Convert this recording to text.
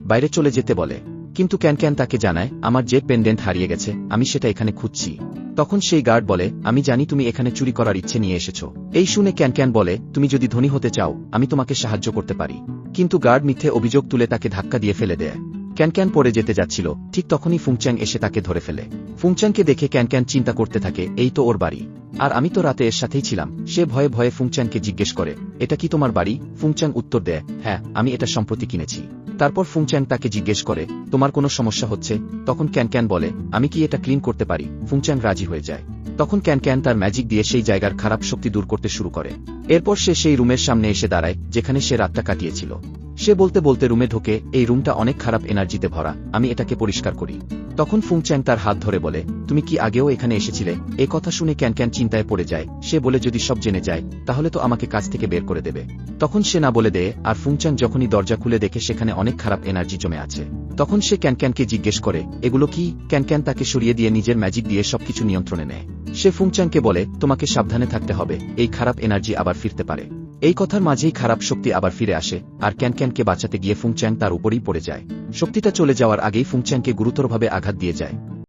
বাইরে চলে যেতে বলে। কিন্তু ক্যান তাকে জানায়, আমার যে পেন্ডেন্ট হারিয়ে গেছে, আমি সেটা এখানে খুঁজছি। তখন সেই গার্ড বলে, আমি জানি তুমি এখানে চুরি করার ইচ্ছে নিয়ে এসেছ। এই শুনে ক্যান বলে, তুমি যদি ধনী হতে চাও, আমি তোমাকে সাহায্য করতে পারি। কিন্তু গার্ড মিথ্যে অভিযোগ তুলে তাকে ধাক্কা দিয়ে ফেলে দেয়। ক্যান পড়ে যেতে যাচ্ছিল, ঠিক তখনই ফুংচ্যাং এসে তাকে ধরে ফেলে। ফুংচ্যাংকে দেখে ক্যান চিন্তা করতে থাকে, এই তো ওর বাড়ি, আর আমি তো রাতে এর সাথেই ছিলাম। সে ভয়ে ভয়ে ফুংচ্যাংকে জিজ্ঞেস করে, এটা কি তোমার বাড়ি? ফুংচ্যাং উত্তর দেয়, হ্যাঁ, আমি এটা সম্প্রতি কিনেছি। তারপর ফুংচ্যাং তাকে জিজ্ঞেস করে, তোমার কোনো সমস্যা হচ্ছে? তখন ক্যান বলে, আমি কি এটা ক্লিন করতে পারি? ফুংচ্যাং রাজি হয়ে যায়। তখন ক্যান তার ম্যাজিক দিয়ে সেই জায়গার খারাপ শক্তি দূর করতে শুরু করে। এরপর সে সেই রুমের সামনে এসে দাঁড়ায়, যেখানে সে রাতটা কাটিয়েছিল। সে বলতে বলতে রুমে ঢোকে, এই রুমটা অনেক খারাপ এনার্জিতে ভরা, আমি এটাকে পরিষ্কার করি। তখন ফুংচ্যাং তার হাত ধরে বলে, তুমি কি আগেও এখানে এসেছিলে? এ কথা শুনে ক্যান চিন্তায় পড়ে যায়। সে বলে, যদি সব জেনে যায়, তাহলে তো আমাকে কাজ থেকে বের করে দেবে। তখন সে না বলে দেয়, আর ফুংচ্যাং যখনই দরজা খুলে দেখে সেখানে অনেক খারাপ এনার্জি জমে আছে। তখন সে ক্যানকে জিজ্ঞেস করে, এগুলো কি? ক্যান তাকে সরিয়ে দিয়ে নিজের ম্যাজিক দিয়ে সবকিছু নিয়ন্ত্রণে নেয়। সে ফুংচ্যাংকে বলে, তোমাকে সাবধানে থাকতে হবে, এই খারাপ এনার্জি আবার ফিরতে পারে। এই কথার মাঝেই খারাপ শক্তি আবার ফিরে আসে, আর ক্যানকে বাঁচাতে গিয়ে ফুংচ্যাং তার উপরেই পড়ে যায়। শক্তিটা চলে যাওয়ার আগেই ফুংচ্যাংকে গুরুতরভাবে আঘাত দিয়ে যায়।